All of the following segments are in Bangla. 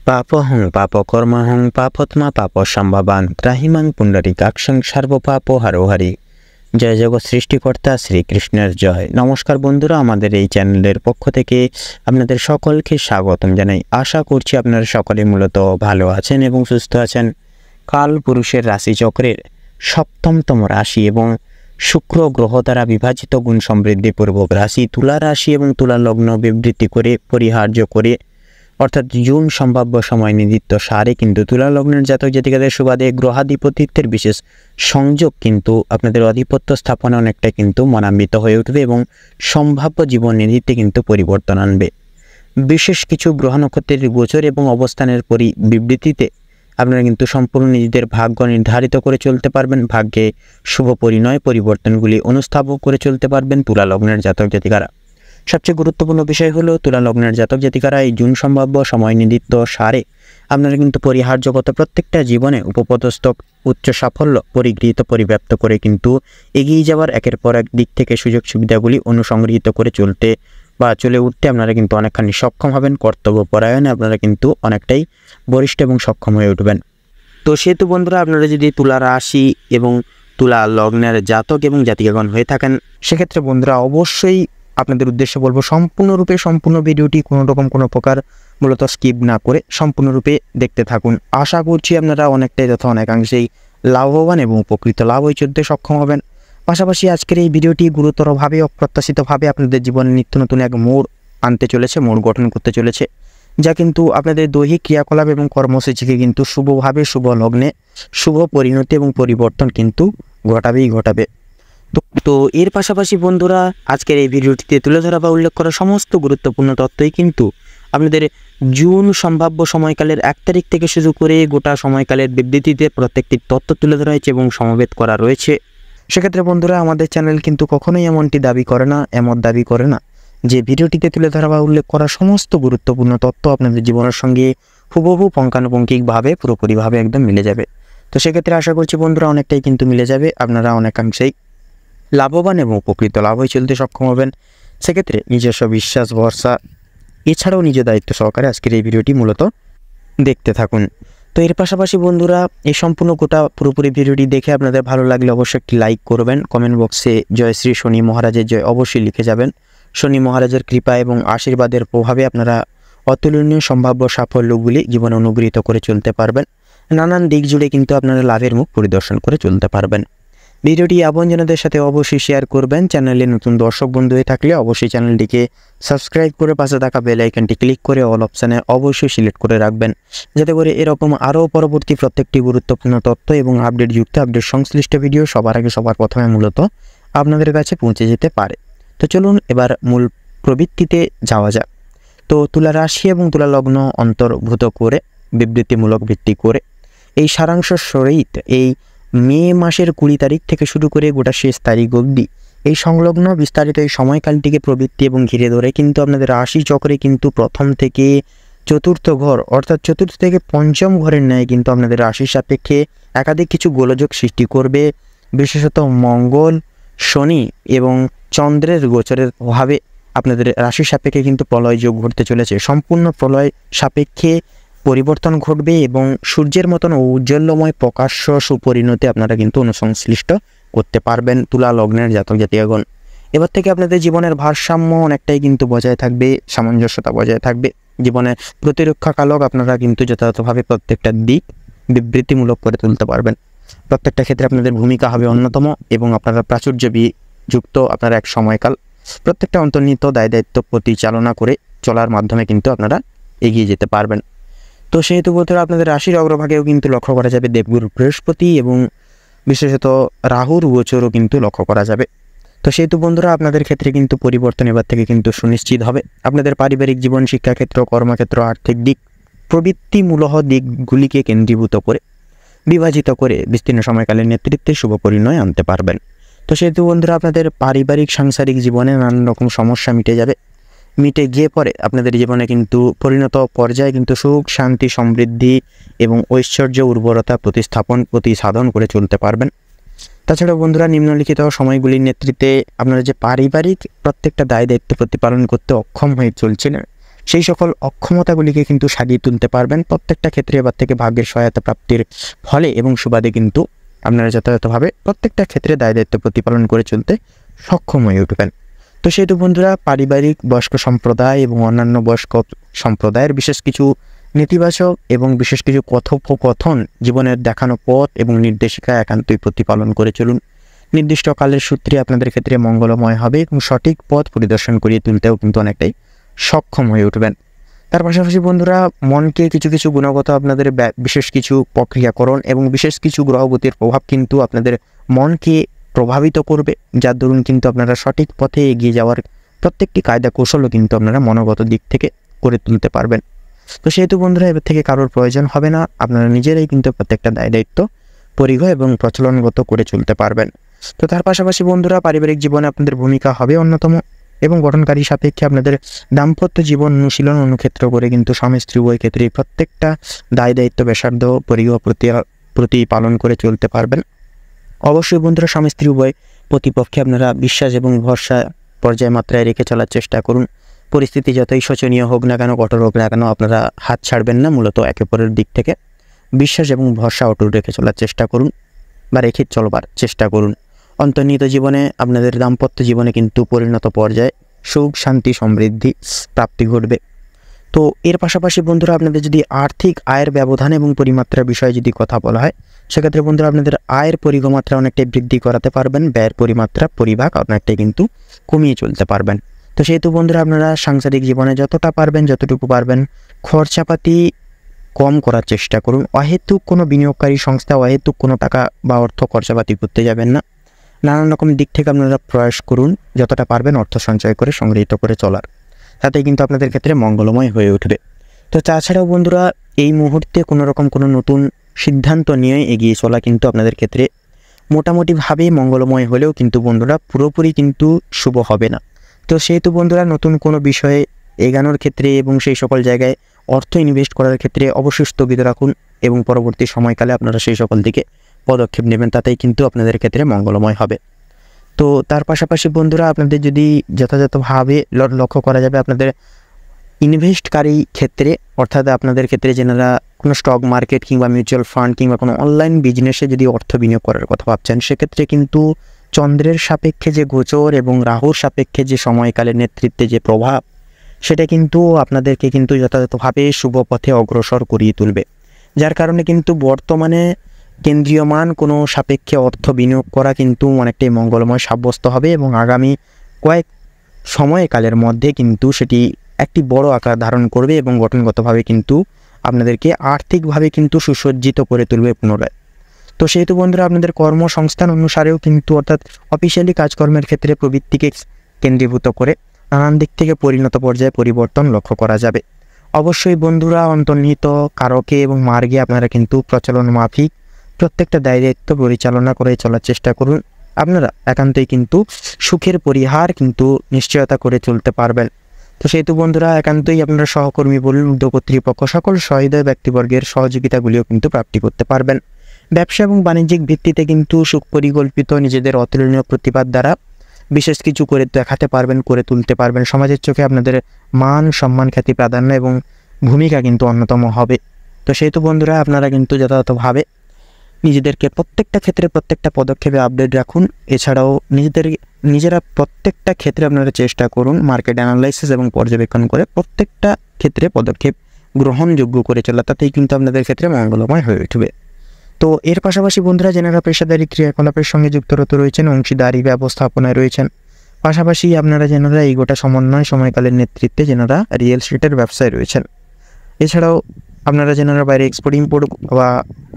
পাপহং পাপকর্মহং পাপত্মা পাপসম্ভবান ত্রাহিমাং পুণ্ডরীকাক্ষং সর্বপাপ হারোহারি। জয় জগৎ সৃষ্টিকর্তা শ্রীকৃষ্ণের জয়। নমস্কার বন্ধুরা, আমাদের এই চ্যানেলের পক্ষ থেকে আপনাদের সকলকে স্বাগতম জানাই। আশা করছি আপনারা সকলে মূলত ভালো আছেন এবং সুস্থ আছেন। কাল পুরুষের রাশিচক্রের সপ্তমতম রাশি এবং শুক্র গ্রহ দ্বারা বিভাজিত গুণ সমৃদ্ধিপূর্বক রাশি তুলা রাশি এবং তুলা লগ্ন বিবৃতি করে পরিহার্য করে অর্থাৎ জুন সম্ভাব্য সময় নির্দিষ্ট সারে কিন্তু তুলা লগ্নের জাতক জাতিকাদের সুবাদে গ্রহাধিপতিত্বের বিশেষ সংযোগ কিন্তু আপনাদের আধিপত্য স্থাপনে অনেকটা কিন্তু মনান্বিত হয়ে উঠবে এবং সম্ভাব্য জীবন নিধিতে কিন্তু পরিবর্তন আনবে। বিশেষ কিছু গ্রহ নক্ষত্রের গোচর এবং অবস্থানের বিবৃতিতে আপনারা কিন্তু সম্পূর্ণ নিজেদের ভাগ্য নির্ধারিত করে চলতে পারবেন। ভাগ্যে শুভ পরিণয় পরিবর্তনগুলি অনুস্থাপন করে চলতে পারবেন তুলা লগ্নের জাতক জাতিকারা। সবচেয়ে গুরুত্বপূর্ণ বিষয় হলো তুলা লগ্নের জাতক জাতিকারা এই জুন সম্ভাব্য সময় নির্দিষ্ট সারে আপনারা কিন্তু পরিহার্যগত প্রত্যেকটা জীবনে উপপদস্থ উচ্চ সাফল্য পরিগৃহীত পরিব্যাপ্ত করে কিন্তু এগিয়ে যাওয়ার একের পর এক দিক থেকে সুযোগ সুবিধাগুলি অনুসংগৃহীত করে চলে উঠতে আপনারা কিন্তু অনেকখানি সক্ষম হবেন। কর্তব্য পরায়ণে আপনারা কিন্তু অনেকটাই বরিষ্ঠ এবং সক্ষম হয়ে উঠবেন। তো সেহেতু বন্ধুরা, আপনারা যদি তুলা রাশি এবং তুলা লগ্নের জাতক এবং জাতিকাগণ হয়ে থাকেন, সেক্ষেত্রে বন্ধুরা অবশ্যই আপনাদের উদ্দেশ্যে বলবো সম্পূর্ণ ভিডিওটি কোনো প্রকার মূলত স্কিপ না করে সম্পূর্ণরূপে দেখতে থাকুন। আশা করছি আপনারা অনেকটাই তথা অনেকাংশেই লাভবান এবং উপকৃত লাভ হয়ে চলতে সক্ষম হবেন। পাশাপাশি আজকের এই ভিডিওটি গুরুতরভাবে অপ্রত্যাশিতভাবে আপনাদের জীবনে নিত্য নতুন এক মোড় আনতে চলেছে, মোড় গঠন করতে চলেছে, যা কিন্তু আপনাদের দৈহিক ক্রিয়াকলাপ এবং কর্মসূচিকে কিন্তু শুভভাবে শুভ লগ্নে শুভ পরিণতি এবং পরিবর্তন কিন্তু ঘটাবে। তো এর পাশাপাশি বন্ধুরা, আজকের এই ভিডিওটিতে তুলে ধরা বা উল্লেখ করা সমস্ত গুরুত্বপূর্ণ তথ্যই কিন্তু আপনাদের জুন সম্ভাব্য সময়কালের 1 তারিখ থেকে শুরু করে গোটা সময়কালের বিবৃতিতে প্রত্যেকটি তথ্য তুলে ধরা হয়েছে এবং সমবেত করা রয়েছে। সেক্ষেত্রে বন্ধুরা, আমাদের চ্যানেল কিন্তু কখনোই এমনটি দাবি করে না যে ভিডিওটিতে তুলে ধরা বা উল্লেখ করা সমস্ত গুরুত্বপূর্ণ তথ্য আপনাদের জীবনের সঙ্গে হুবহু পুঙ্খানুপুঙ্খিকভাবে পুরোপুরিভাবে একদম মিলে যাবে। তো সেক্ষেত্রে আশা করছি বন্ধুরা অনেকটাই কিন্তু মিলে যাবে, আপনারা অনেকাংশেই লাভবান এবং উপকৃত লাভ হয়ে চলতে সক্ষম হবেন। সেক্ষেত্রে নিজস্ব বিশ্বাস ভরসা এছাড়াও নিজ দায়িত্ব সহকারে আজকের এই ভিডিওটি মূলত দেখতে থাকুন। তো এর পাশাপাশি বন্ধুরা, এই সম্পূর্ণ পুরোপুরি ভিডিওটি দেখে আপনাদের ভালো লাগলে অবশ্যই একটি লাইক করবেন। কমেন্ট বক্সে জয় শ্রী শনি মহারাজের জয় অবশ্যই লিখে যাবেন। শনি মহারাজের কৃপা এবং আশীর্বাদের প্রভাবে আপনারা অতুলনীয় সম্ভাব্য সাফল্যগুলি জীবনে অনুগৃহীত করে চলতে পারবেন। নানান দিক জুড়ে কিন্তু আপনারা লাভের মুখ পরিদর্শন করে চলতে পারবেন। ভিডিওটি আপনজনদের সাথে অবশ্যই শেয়ার করবেন। চ্যানেলে নতুন দর্শক বন্ধু হয়ে থাকলে অবশ্যই চ্যানেলটিকে সাবস্ক্রাইব করে পাশে থাকা বেল আইকনটি ক্লিক করে অল অপশানে অবশ্যই সিলেক্ট করে রাখবেন, যাতে করে এরকম আরও পরবর্তী প্রত্যেকটি গুরুত্বপূর্ণ তথ্য এবং আপডেট সংশ্লিষ্ট ভিডিও সবার আগে সবার প্রথমে মূলত আপনাদের কাছে পৌঁছে যেতে পারে। তো চলুন এবার মূল প্রবৃত্তিতে যাওয়া যাক। তো তুলা রাশি এবং তুলা লগ্ন অন্তর্ভুক্ত করে বিবৃতিমূলক ভিত্তি করে এই সারাংশ সহিত এই মে মাসের 20 তারিখ থেকে শুরু করে গোটা শেষ তারিখ অবধি এই সংলগ্ন বিস্তারিত এই সময়কালটিকে প্রবৃত্তি এবং ঘিরে ধরে কিন্তু আপনাদের রাশি চক্রে কিন্তু প্রথম থেকে চতুর্থ ঘর অর্থাৎ চতুর্থ থেকে পঞ্চম ঘরের ন্যায় কিন্তু আপনাদের রাশির সাপেক্ষে একাধিক কিছু গোলযোগ সৃষ্টি করবে। বিশেষত মঙ্গল, শনি এবং চন্দ্রের গোচরের প্রভাবে আপনাদের রাশির সাপেক্ষে কিন্তু প্রলয় যোগ ঘটতে চলেছে। সম্পূর্ণ প্রলয় সাপেক্ষে পরিবর্তন ঘটবে এবং সূর্যের মতন ঔজ্জ্বল্যময় প্রকাশ্য সুপরিণতি আপনারা কিন্তু অনুসংশ্লিষ্ট করতে পারবেন তুলা লগ্নের জাতক জাতিকাগণ। এবার থেকে আপনাদের জীবনের ভারসাম্য অনেকটাই কিন্তু বজায় থাকবে, সামঞ্জস্যতা বজায় থাকবে। জীবনে প্রতিরক্ষাকালক আপনারা কিন্তু যথাযথভাবে প্রত্যেকটা দিক বিবৃতিমূলক করে তুলতে পারবেন। প্রত্যেকটা ক্ষেত্রে আপনাদের ভূমিকা হবে অন্যতম এবং আপনারা প্রাচুর্য যুক্ত আপনারা এক সময়কাল প্রত্যেকটা অন্তর্নিহিত দায়িত্ব পরিচালনা করে চলার মাধ্যমে কিন্তু আপনারা এগিয়ে যেতে পারবেন। তো সেহেতু বন্ধুরা, আপনাদের রাশির অগ্রভাগেও কিন্তু লক্ষ্য করা যাবে দেবগুরু বৃহস্পতি এবং বিশেষত রাহুর গোচরও কিন্তু লক্ষ্য করা যাবে। তো সেহেতু বন্ধুরা, আপনাদের ক্ষেত্রে কিন্তু পরিবর্তন এবার থেকে কিন্তু সুনিশ্চিত হবে। আপনাদের পারিবারিক জীবন, শিক্ষাক্ষেত্র, কর্মক্ষেত্র, আর্থিক দিক প্রবৃত্তিমূলক দিকগুলিকে কেন্দ্রীভূত করে বিভাজিত করে বিস্তীর্ণ সময়কালের নেতৃত্বে শুভ পরিণয় আনতে পারবেন। তো সেহেতু বন্ধুরা, আপনাদের পারিবারিক সাংসারিক জীবনে নানান রকম সমস্যা মিটে গিয়ে পরে আপনাদের জীবনে কিন্তু পরিণত পর্যায়ে কিন্তু সুখ শান্তি সমৃদ্ধি এবং ঐশ্বর্য উর্বরতা প্রতিসাধন করে চলতে পারবেন। তাছাড়া বন্ধুরা, নিম্নলিখিত সময়গুলির নেতৃত্বে আপনারা যে পারিবারিক প্রত্যেকটা দায়িত্ব প্রতিপালন করতে অক্ষম হয়ে চলছেন, সেই সকল অক্ষমতাগুলিকে কিন্তু সাজিয়ে তুলতে পারবেন। প্রত্যেকটা ক্ষেত্রে এবার থেকে ভাগ্যের সহায়তা প্রাপ্তির ফলে এবং সুবাদে কিন্তু আপনারা যথাযথভাবে প্রত্যেকটা ক্ষেত্রে দায়িত্ব প্রতিপালন করে চলতে সক্ষম হয়ে উঠবেন। তো সেহেতু বন্ধুরা, পারিবারিক বয়স্ক সম্প্রদায় এবং অন্যান্য বয়স্ক সম্প্রদায়ের বিশেষ কিছু নেতিবাচক এবং বিশেষ কিছু কথোপকথন জীবনের দেখানো পথ এবং নির্দেশিকা একান্তই প্রতিপালন করে চলুন। নির্দিষ্ট কালের সূত্রে আপনাদের ক্ষেত্রে মঙ্গলময় হবে এবং সঠিক পথ পরিদর্শন করিয়ে তুলতেও কিন্তু অনেকটাই সক্ষম হয়ে উঠবেন। তার পাশাপাশি বন্ধুরা, মনকে কিছু কিছু গুণগত আপনাদের বিশেষ কিছু প্রক্রিয়াকরণ এবং বিশেষ কিছু গ্রহগতির প্রভাব কিন্তু আপনাদের মনকে প্রভাবিত করবে, যার দরুন কিন্তু আপনারা সঠিক পথে এগিয়ে যাওয়ার প্রত্যেকটি কায়দা কৌশলও কিন্তু আপনারা মনোগত দিক থেকে করে তুলতে পারবেন। তো সেহেতু বন্ধুরা, এবার থেকে কারোর প্রয়োজন হবে না, আপনারা নিজেরাই কিন্তু প্রত্যেকটা দায়িত্ব পরিগয় এবং প্রচলনগত করে চলতে পারবেন। তো তার পাশাপাশি বন্ধুরা, পারিবারিক জীবনে আপনাদের ভূমিকা হবে অন্যতম এবং গঠনকারী সাপেক্ষে আপনাদের দাম্পত্য জীবন অনুশীলন অনুক্ষেত্র করে কিন্তু স্বামী স্ত্রী উভয় ক্ষেত্রে প্রত্যেকটা দায়িত্ব ব্যাসার্ধ পরিগয় প্রতি পালন করে চলতে পারবেন। অবশ্যই বন্ধুরা, স্বামী স্ত্রী উভয় প্রতিপক্ষে আপনারা বিশ্বাস এবং ভরসা পর্যায় মাত্রায় রেখে চলার চেষ্টা করুন। পরিস্থিতি যতই শোচনীয় হোক না কেন, কঠোর হোক না কেন, আপনারা হাত ছাড়বেন না। মূলত একে অপরের দিক থেকে বিশ্বাস এবং ভরসা অটুট রেখে চলার চেষ্টা করুন বা রেখে চলবার চেষ্টা করুন। অন্তর্নিহিত জীবনে আপনাদের দাম্পত্য জীবনে কিন্তু পরিণত পর্যায়ে সুখ শান্তি সমৃদ্ধি প্রাপ্তি ঘটবে। তো এর পাশাপাশি বন্ধুরা, আপনাদের যদি আর্থিক আয়ের ব্যবধান এবং পরিমাত্রার বিষয়ে যদি কথা বলা হয়, সেক্ষেত্রে বন্ধুরা আপনাদের আয়ের পরিমাত্রা অনেকটাই বৃদ্ধি করাতে পারবেন, ব্যয়ের পরিমাত্রা পরিভাগ অনেকটাই কিন্তু কমিয়ে চলতে পারবেন। তো সেহেতু বন্ধুরা, আপনারা সাংসারিক জীবনে যতটা পারবেন, যতটুকু পারবেন, খরচাপাতি কম করার চেষ্টা করুন। অহেতুক কোনো বিনিয়োগকারী সংস্থা অহেতুক কোনো টাকা বা অর্থ খরচাপাতি করতে যাবেন না। নানান রকম দিক থেকে আপনারা প্রয়াস করুন যতটা পারবেন অর্থ সঞ্চয় করে সংগৃহীত করে চলার, তাতেই কিন্তু আপনাদের ক্ষেত্রে মঙ্গলময় হয়ে উঠবে। তো তাছাড়াও বন্ধুরা, এই মুহূর্তে কোনো রকম কোনো নতুন সিদ্ধান্ত নিয়ে এগিয়ে চলা কিন্তু আপনাদের ক্ষেত্রে মোটামুটিভাবে মঙ্গলময় হলেও কিন্তু বন্ধুরা পুরোপুরি কিন্তু শুভ হবে না। তো সেহেতু বন্ধুরা, নতুন কোনো বিষয়ে এগানোর ক্ষেত্রে এবং সেই সকল জায়গায় অর্থ ইনভেস্ট করার ক্ষেত্রে অবশ্যই স্থগিত রাখুন এবং পরবর্তী সময়কালে আপনারা সেই সকল দিকে পদক্ষেপ নেবেন, তাতেই কিন্তু আপনাদের ক্ষেত্রে মঙ্গলময় হবে। তো তার পাশাপাশি বন্ধুরা, আপনাদের যদি যথাযথভাবে লক্ষ্য করা যাবে আপনাদের ইনভেস্টকারী ক্ষেত্রে, অর্থাৎ আপনাদের ক্ষেত্রে যেনারা কোনো স্টক মার্কেট কিংবা মিউচুয়াল ফান্ড কিংবা কোনো অনলাইন বিজনেসে যদি অর্থ বিনিয়োগ করার কথা ভাবছেন, সেক্ষেত্রে কিন্তু চন্দ্রের সাপেক্ষে যে গোচর এবং রাহুর সাপেক্ষে যে সময়কালের নেতৃত্বে যে প্রভাব, সেটা কিন্তু আপনাদেরকে কিন্তু যথাযথভাবে শুভ পথে অগ্রসর করিয়ে তুলবে। যার কারণে কিন্তু বর্তমানে কেন্দ্রীয়মান কোনো সাপেক্ষে অর্থ বিনিয়োগ করা কিন্তু অনেকটাই মঙ্গলময় সাব্যস্ত হবে এবং আগামী কয়েক সময়কালের মধ্যে কিন্তু সেটি একটি বড় আকার ধারণ করবে এবং গঠনগতভাবে কিন্তু আপনাদেরকে আর্থিকভাবে কিন্তু সুসজ্জিত করে তুলবে পুনরায়। তো সেহেতু বন্ধুরা, আপনাদের কর্মসংস্থান অনুসারেও কিন্তু অর্থাৎ অফিসিয়ালি কাজকর্মের ক্ষেত্রে প্রবৃত্তিকে কেন্দ্রীভূত করে নানান দিক থেকে পরিণত পর্যায়ে পরিবর্তন লক্ষ্য করা যাবে। অবশ্যই বন্ধুরা, অন্তর্নিহিত কারকে এবং মার্গে আপনারা কিন্তু প্রচলন মাফিক প্রত্যেকটা দায়িত্ব পরিচালনা করে চলার চেষ্টা করুন। আপনারা একান্তই কিন্তু সুখের পরিহার কিন্তু নিশ্চয়তা করে চলতে পারবেন। তো সেহেতু বন্ধুরা, একান্তই আপনারা সহকর্মী বলুন, উদ্যোগ কর্তৃপক্ষ সকল সহৃদয় ব্যক্তিবর্গের সহযোগিতাগুলিও কিন্তু প্রাপ্তি করতে পারবেন। ব্যবসা এবং বাণিজ্যিক ভিত্তিতে কিন্তু সুপরিকল্পিত নিজেদের অতুলনীয় প্রতিবাদ দ্বারা বিশেষ কিছু করে দেখাতে পারবেন, করে তুলতে পারবেন। সমাজের চোখে আপনাদের মান সম্মান খ্যাতি প্রাধান্য এবং ভূমিকা কিন্তু অন্যতম হবে। তো সেহেতু বন্ধুরা, আপনারা কিন্তু যথাযথভাবে নিজেদেরকে প্রত্যেকটা ক্ষেত্রে প্রত্যেকটা পদক্ষেপে আপডেট রাখুন। এছাড়াও নিজেরা প্রত্যেকটা ক্ষেত্রে আপনারা চেষ্টা করুন মার্কেট অ্যানালাইসিস এবং পর্যবেক্ষণ করে প্রত্যেকটা ক্ষেত্রে পদক্ষেপ গ্রহণযোগ্য করে চলা, তাতেই কিন্তু আপনাদের ক্ষেত্রে মঙ্গলময় হয়ে উঠবে। তো এর পাশাপাশি বন্ধুরা, যেনারা পেশাদারি ক্রিয়াকলাপের সঙ্গে যুক্তরত রয়েছেন, অংশীদারি ব্যবস্থাপনায় রয়েছেন, পাশাপাশি আপনারা যেনারা এই গোটা সমন্বয় সময়কালের নেতৃত্বে যেনারা রিয়েল এস্টেটের ব্যবসায় রয়েছেন, এছাড়াও আপনারা যেনারা বাইরে এক্সপোর্ট ইম্পোর্ট বা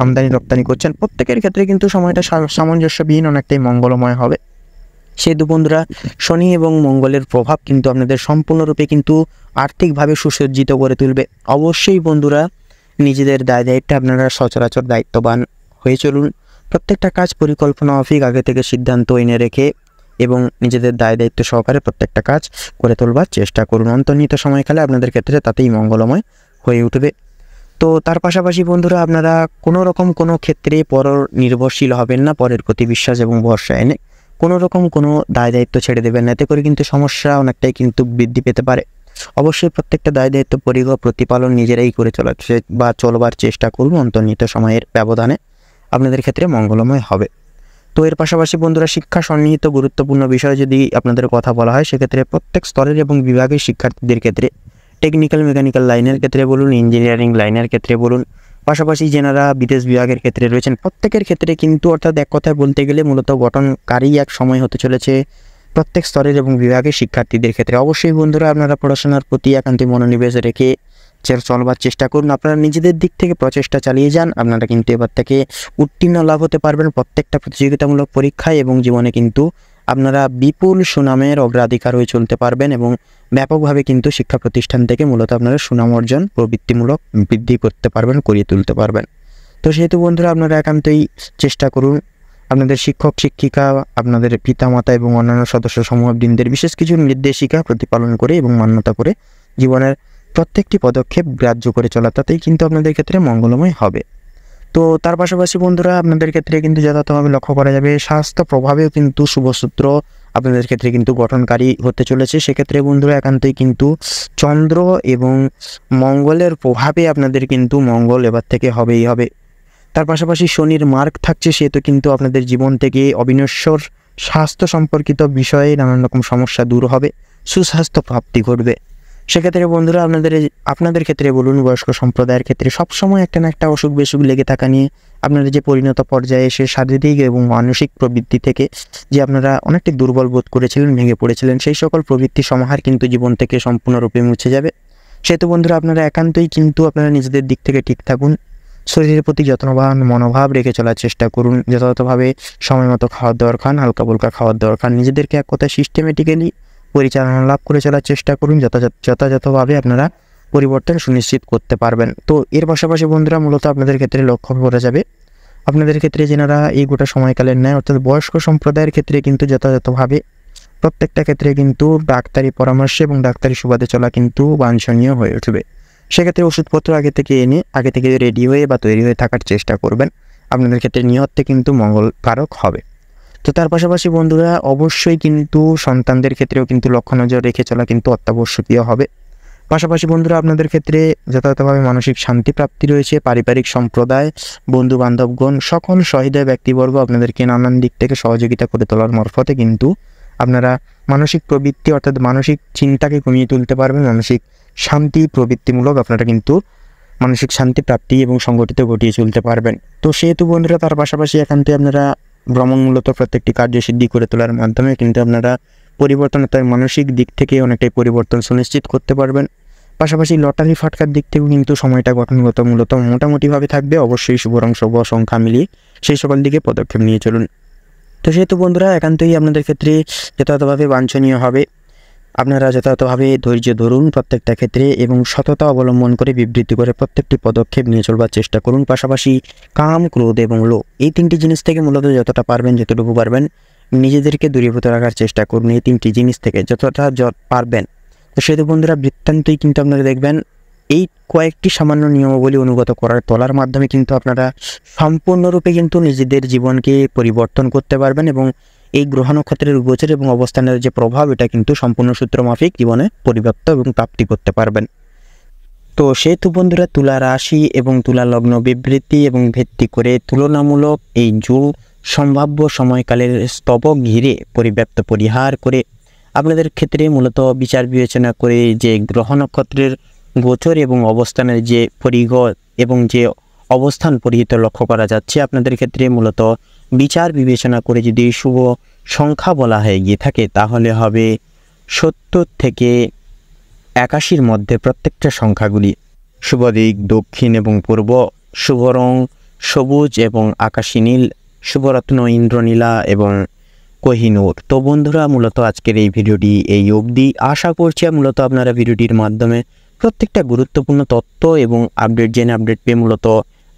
আমদানি রপ্তানি করছেন, প্রত্যেকের ক্ষেত্রে কিন্তু সময়টা সামঞ্জস্যবিহীন অনেকটাই মঙ্গলময় হবে। সেহেতু বন্ধুরা, শনি এবং মঙ্গলের প্রভাব কিন্তু আপনাদের সম্পূর্ণরূপে কিন্তু আর্থিকভাবে সুসজ্জিত করে তুলবে। অবশ্যই বন্ধুরা, নিজেদের দায়িত্বে আপনারা সচরাচর দায়িত্ববান হয়ে চলুন। প্রত্যেকটা কাজ পরিকল্পনা মাফিক আগে থেকে সিদ্ধান্ত এনে রেখে এবং নিজেদের দায়িত্ব সহকারে প্রত্যেকটা কাজ করে তোলবার চেষ্টা করুন। অন্তর্নিহিত সময়কালে আপনাদের ক্ষেত্রে তাতেই মঙ্গলময় হয়ে উঠবে। তো তার পাশাপাশি বন্ধুরা, আপনারা কোনো রকম কোনো ক্ষেত্রে পর নির্ভরশীল হবেন না। পরের প্রতি বিশ্বাস এবং ভরসা এনে কোনো রকম কোনো দায়িত্ব ছেড়ে দেবেন না, এতে করে কিন্তু সমস্যা অনেকটাই কিন্তু বৃদ্ধি পেতে পারে। অবশ্যই প্রত্যেকটা দায় দায়িত্ব পরিগ্রহ প্রতিপালন নিজেরাই করে চলবার চেষ্টা করুন। অন্তর্নিহিত সময়ের ব্যবধানে আপনাদের ক্ষেত্রে মঙ্গলময় হবে। তো এর পাশাপাশি বন্ধুরা, শিক্ষা সন্নিহিত গুরুত্বপূর্ণ বিষয় যদি আপনাদের কথা বলা হয়, সেক্ষেত্রে প্রত্যেক স্তরের এবং বিভাগের শিক্ষার্থীদের ক্ষেত্রে, টেকনিক্যাল মেকানিক্যাল লাইনের ক্ষেত্রে বলুন, ইঞ্জিনিয়ারিং লাইনের ক্ষেত্রে বলুন, পাশাপাশি যেনারা বিদেশ বিভাগের ক্ষেত্রে রয়েছেন, প্রত্যেকের ক্ষেত্রে কিন্তু অর্থাৎ এক কথায় বলতে গেলে মূলত গঠনকারী এক সময় হতে চলেছে প্রত্যেক স্তরের এবং বিভাগের শিক্ষার্থীদের ক্ষেত্রে। অবশ্যই বন্ধুরা, আপনারা পড়াশোনার প্রতি একান্তই মনোনিবেশ রেখে চলবার চেষ্টা করুন। আপনারা নিজেদের দিক থেকে প্রচেষ্টা চালিয়ে যান। আপনারা কিন্তু এবার থেকে উত্তীর্ণ লাভ হতে পারবেন প্রত্যেকটা প্রতিযোগিতামূলক পরীক্ষায়, এবং জীবনে কিন্তু আপনারা বিপুল সুনামের অগ্রাধিকার হয়ে চলতে পারবেন, এবং ব্যাপকভাবে কিন্তু শিক্ষা প্রতিষ্ঠান থেকে মূলত আপনারা সুনাম অর্জন প্রবৃত্তিমূলক বৃদ্ধি করতে পারবেন, করিয়ে তুলতে পারবেন। তো সেহেতু বন্ধুরা, আপনারা একান্তই চেষ্টা করুন আপনাদের শিক্ষক শিক্ষিকা, আপনাদের পিতামাতা এবং অন্যান্য সদস্য সমূহবৃন্দের বিশেষ কিছু নির্দেশিকা প্রতিপালন করে এবং মান্যতা করে জীবনের প্রত্যেকটি পদক্ষেপ গ্রাহ্য করে চলা, তাতেই কিন্তু আপনাদের ক্ষেত্রে মঙ্গলময় হবে। তো তার পাশাপাশি বন্ধুরা, আপনাদের ক্ষেত্রে কিন্তু যথাযথভাবে লক্ষ্য করা যাবে স্বাস্থ্য প্রভাবেও কিন্তু শুভসূত্র আপনাদের ক্ষেত্রে কিন্তু গঠনকারী হতে চলেছে। সেক্ষেত্রে বন্ধুরা, একান্তই কিন্তু চন্দ্র এবং মঙ্গলের প্রভাবে আপনাদের কিন্তু মঙ্গল এবার থেকে হবেই হবে। তার পাশাপাশি শনির মার্গ থাকছে, সেহেতু কিন্তু আপনাদের জীবন থেকে অবিনশ্বর স্বাস্থ্য সম্পর্কিত বিষয়ে নানান রকম সমস্যা দূর হবে, সুস্বাস্থ্য প্রাপ্তি ঘটবে। সেক্ষেত্রে বন্ধুরা, আপনাদের ক্ষেত্রে বলুন, বয়স্ক সম্প্রদায়ের ক্ষেত্রে সবসময় একটা না একটা অসুখ বিসুখ লেগে থাকা নিয়ে আপনারা যে পরিণত পর্যায়ে এসে শারীরিক এবং মানসিক প্রবৃত্তি থেকে যে আপনারা অনেকটি দুর্বল বোধ করেছিলেন, ভেঙে পড়েছিলেন, সেই সকল প্রবৃত্তি সমাহার কিন্তু জীবন থেকে সম্পূর্ণরূপে মুছে যাবে। সেহেতু বন্ধুরা, আপনারা একান্তই কিন্তু আপনারা নিজেদের দিক থেকে ঠিক থাকুন, শরীরের প্রতি যত্নবান মনোভাব রেখে চলার চেষ্টা করুন, যথাযথভাবে সময় মতো খাওয়ার দাওয়ার খান, হালকা ফুলকা খাওয়ার দাওয়ার খান, নিজেদেরকে এক কথায় সিস্টেমেটিক্যালি পরিচালনা লাভ করে চলার চেষ্টা করুন, যথাযথভাবে আপনারা পরিবর্তন সুনিশ্চিত করতে পারবেন। তো এর পাশাপাশি বন্ধুরা, মূলত আপনাদের ক্ষেত্রে লক্ষ্য করা যাবে আপনাদের ক্ষেত্রে যেনারা এই গোটা সময়কালের ন্যায় অর্থাৎ বয়স্ক সম্প্রদায়ের ক্ষেত্রে কিন্তু যথাযথভাবে প্রত্যেকটা ক্ষেত্রে কিন্তু ডাক্তারি পরামর্শে এবং ডাক্তারি সুবাদে চলা কিন্তু বাঞ্ছনীয় হয়ে উঠবে। সেক্ষেত্রে ওষুধপত্র আগে থেকে রেডি হয়ে বা তৈরি হয়ে থাকার চেষ্টা করবেন। আপনাদের ক্ষেত্রে নিয়তে কিন্তু মঙ্গলকারক হবে। তো তার পাশাপাশি বন্ধুরা, অবশ্যই কিন্তু সন্তানদের ক্ষেত্রেও কিন্তু লক্ষ্য নজর রেখে চলা কিন্তু অত্যাবশ্যকীয় হবে। পাশাপাশি বন্ধুরা, আপনাদের ক্ষেত্রে যথাযথভাবে মানসিক শান্তি প্রাপ্তি রয়েছে। পারিবারিক সম্প্রদায়, বন্ধু বান্ধবগণ, সকল সহৃদয় ব্যক্তিবর্গ আপনাদেরকে নানান দিক থেকে সহযোগিতা করে তোলার মারফতে কিন্তু আপনারা মানসিক প্রবৃত্তি অর্থাৎ মানসিক চিন্তাকে কমিয়ে তুলতে পারবেন। মানসিক শান্তি প্রবৃত্তিমূলক আপনারা কিন্তু মানসিক শান্তি প্রাপ্তি এবং সংগঠিত ঘটিয়ে চলতে পারবেন। তো সেহেতু বন্ধুরা, তার পাশাপাশি একান্তই আপনারা ভ্রমণমূলত প্রত্যেকটি কার্যসিদ্ধি করে তোলার মাধ্যমে কিন্তু আপনারা পরিবর্তন অর্থাৎ মানসিক দিক থেকে অনেকটাই পরিবর্তন সুনিশ্চিত করতে পারবেন। পাশাপাশি লটারি ফাটকার দিক থেকেও কিন্তু সময়টা গঠনগত মূলত মোটামুটিভাবে থাকবে। অবশ্যই শুভ রং শুভ সংখ্যা মিলিয়ে সেই সকল দিকে পদক্ষেপ নিয়ে চলুন। তো সেহেতু বন্ধুরা, একান্তই আপনাদের ক্ষেত্রে যথাযথভাবে বাঞ্ছনীয় হবে আপনারা যথাযথভাবে ধৈর্য ধরুন প্রত্যেকটা ক্ষেত্রে, এবং সততা অবলম্বন করে বিবৃতি করে প্রত্যেকটি পদক্ষেপ নিয়ে চলবার চেষ্টা করুন। পাশাপাশি কাম, ক্রোধ এবং লোভ, এই তিনটি জিনিস থেকে মূলত যতটা পারবেন যতটুকু পারবেন নিজেদেরকে দূরীভূত রাখার চেষ্টা করুন। এই তিনটি জিনিস থেকে যতটা পারবেন। তো সেহেতু বন্ধুরা, বৃত্তান্তই কিন্তু আপনারা দেখবেন এই কয়েকটি সামান্য নিয়মাবলী অনুগত তোলার মাধ্যমে কিন্তু আপনারা সম্পূর্ণরূপে কিন্তু নিজেদের জীবনকে পরিবর্তন করতে পারবেন, এবং এই গ্রহ নক্ষত্রের গোচর এবং অবস্থানের যে প্রভাব, এটা কিন্তু সম্পূর্ণ সূত্রমাফিক জীবনে পরিব্যাপ্ত এবং প্রাপ্তি করতে পারবেন। তো সেহেতু বন্ধুরা, তুলা রাশি এবং তুলা লগ্ন বিবৃতি এবং ভিত্তি করে তুলনামূলক এই জুল সম্ভাব্য সময়কালের স্তবক ঘিরে পরিব্যাপ্ত পরিহার করে আপনাদের ক্ষেত্রে মূলত বিচার বিবেচনা করে যে গ্রহ নক্ষত্রের গোচর এবং অবস্থানের যে পরিগত এবং যে অবস্থান পরিহিত লক্ষ্য করা যাচ্ছে, আপনাদের ক্ষেত্রে মূলত বিচার বিবেচনা করে যদি শুভ সংখ্যা বলা হয়ে গিয়ে থাকে, তাহলে হবে 70 থেকে 81 মধ্যে প্রত্যেকটা সংখ্যাগুলি। শুভ দিক দক্ষিণ এবং পূর্ব, শুভ রং সবুজ এবং আকাশী নীল, শুভরত্ন ইন্দ্রনীলা এবং কোহিনূর। তো বন্ধুরা, মূলত আজকের এই ভিডিওটি এই অবধি। আশা করছি মূলত আপনারা ভিডিওটির মাধ্যমে প্রত্যেকটা গুরুত্বপূর্ণ তথ্য এবং আপডেট জেনে আপডেট পেয়ে মূলত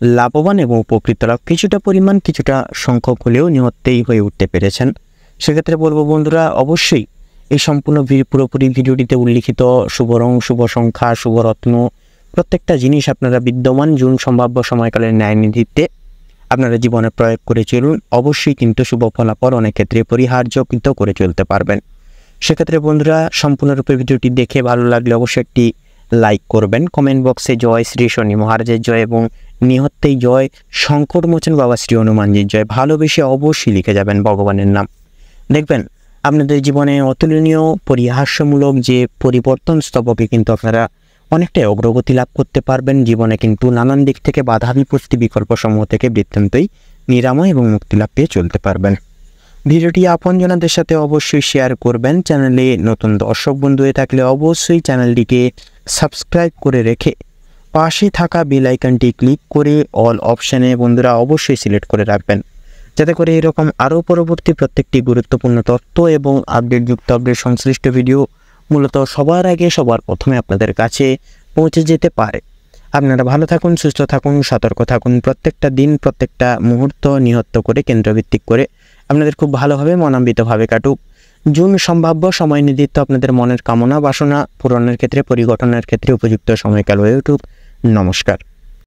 লাভবান এবং উপকৃত কিছুটা পরিমাণ কিছুটা সংখ্যক হলেও নিহতেই হয়ে উঠতে পেরেছেন। সেক্ষেত্রে বলবো বন্ধুরা, অবশ্যই এই সম্পূর্ণ পুরোপুরি ভিডিওটিতে উল্লিখিত শুভ রং শুভ সংখ্যা শুভরত্ন প্রত্যেকটা জিনিস আপনারা বিদ্যমান জুন সম্ভাব্য সময়কালের ন্যায় নিধিতে আপনারা জীবনে প্রয়োগ করে চলুন। অবশ্যই কিন্তু শুভ ফলাফল অনেক ক্ষেত্রে পরিহার্য কিন্তু করে চলতে পারবেন। সেক্ষেত্রে বন্ধুরা সম্পূর্ণরূপে ভিডিওটি দেখে ভালো লাগলে অবশ্যই একটি লাইক করবেন। কমেন্ট বক্সে জয় শ্রী শনি মহারাজের জয় এবং নিহত্তেই জয়, সংকটমোচন বাবা শ্রী হনুমানজির জয় ভালোবেসে অবশ্যই লিখে যাবেন ভগবানের নাম। দেখবেন আপনাদের জীবনে অতুলনীয় পরিহাস্যমূলক যে পরিবর্তন স্তবকে কিন্তু আপনারা অনেকটাই অগ্রগতি লাভ করতে পারবেন। জীবনে কিন্তু নানান দিক থেকে বাধা বিপত্তি বিকল্পসমূহ থেকে বৃত্তান্তই নিরাময় এবং মুক্তি লাভ পেয়ে চলতে পারবেন। ভিডিওটি আপনজনদের সাথে অবশ্যই শেয়ার করবেন। চ্যানেলে নতুন দর্শক বন্ধু হয়ে থাকলে অবশ্যই চ্যানেলটিকে সাবস্ক্রাইব করে রেখে পাশে থাকা বেল আইকনটি ক্লিক করে অল অপশানে বন্ধুরা অবশ্যই সিলেক্ট করে রাখবেন, যাতে করে এরকম আরও পরবর্তী প্রত্যেকটি গুরুত্বপূর্ণ তথ্য এবং আপডেটযুক্ত আপডেট সংশ্লিষ্ট ভিডিও মূলত সবার আগে সবার প্রথমে আপনাদের কাছে পৌঁছে যেতে পারে। আপনারা ভালো থাকুন, সুস্থ থাকুন, সতর্ক থাকুন। প্রত্যেকটা দিন প্রত্যেকটা মুহূর্ত নিহত্ত করে কেন্দ্রভিত্তিক করে আপনাদের খুব ভালোভাবে মনান্বিতভাবে কাটুক। জুন সম্ভাব্য সময় নির্ধারিত আপনাদের মনের কামনা বাসনা পূরণের ক্ষেত্রে, পরিগঠনের ক্ষেত্রে উপযুক্ত সময়কাল হয়ে উঠুক। নমস্কার।